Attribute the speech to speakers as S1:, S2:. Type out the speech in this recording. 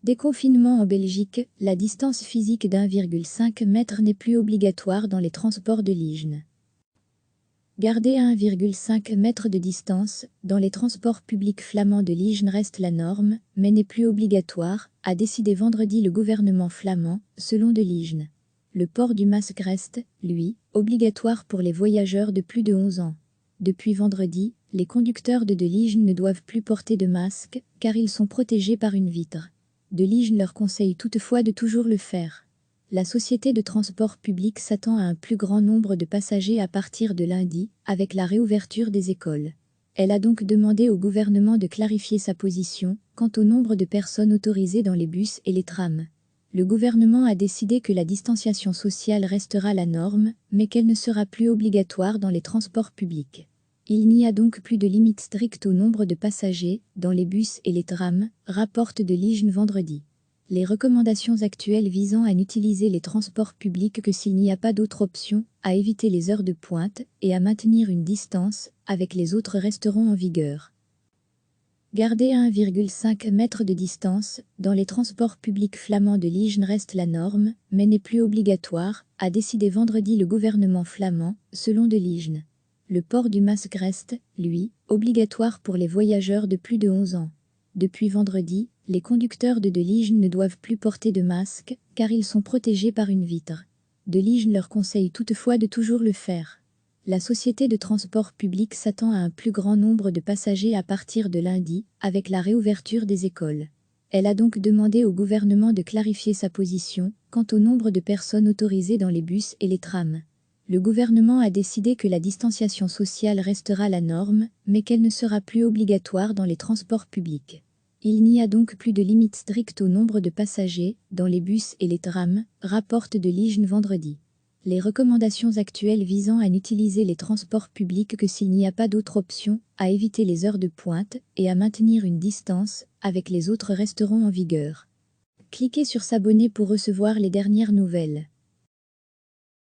S1: Déconfinement en Belgique, la distance physique d'1,5 m n'est plus obligatoire dans les transports de Liegen. Garder 1,5 m de distance dans les transports publics flamands de Liegen reste la norme, mais n'est plus obligatoire, a décidé vendredi le gouvernement flamand, selon de Liegen. Le port du masque reste, lui, obligatoire pour les voyageurs de plus de 11 ans. Depuis vendredi, les conducteurs de Liegen ne doivent plus porter de masque, car ils sont protégés par une vitre. De Liegen leur conseille toutefois de toujours le faire. La société de transport public s'attend à un plus grand nombre de passagers à partir de lundi, avec la réouverture des écoles. Elle a donc demandé au gouvernement de clarifier sa position quant au nombre de personnes autorisées dans les bus et les trams. Le gouvernement a décidé que la distanciation sociale restera la norme, mais qu'elle ne sera plus obligatoire dans les transports publics. Il n'y a donc plus de limite stricte au nombre de passagers dans les bus et les trams, rapporte de Liegen vendredi. Les recommandations actuelles visant à n'utiliser les transports publics que s'il n'y a pas d'autre option, à éviter les heures de pointe et à maintenir une distance avec les autres resteront en vigueur. Garder 1,5 m de distance dans les transports publics flamands de Liegen reste la norme, mais n'est plus obligatoire, a décidé vendredi le gouvernement flamand, selon de Liegen. Le port du masque reste, lui, obligatoire pour les voyageurs de plus de 11 ans. Depuis vendredi, les conducteurs de Liegen ne doivent plus porter de masque, car ils sont protégés par une vitre. De Liegen leur conseille toutefois de toujours le faire. La société de transport public s'attend à un plus grand nombre de passagers à partir de lundi, avec la réouverture des écoles. Elle a donc demandé au gouvernement de clarifier sa position quant au nombre de personnes autorisées dans les bus et les trams. Le gouvernement a décidé que la distanciation sociale restera la norme, mais qu'elle ne sera plus obligatoire dans les transports publics. Il n'y a donc plus de limite stricte au nombre de passagers dans les bus et les trams, rapporte de Liegen vendredi. Les recommandations actuelles visant à n'utiliser les transports publics que s'il n'y a pas d'autre option, à éviter les heures de pointe et à maintenir une distance avec les autres resteront en vigueur. Cliquez sur s'abonner pour recevoir les dernières nouvelles.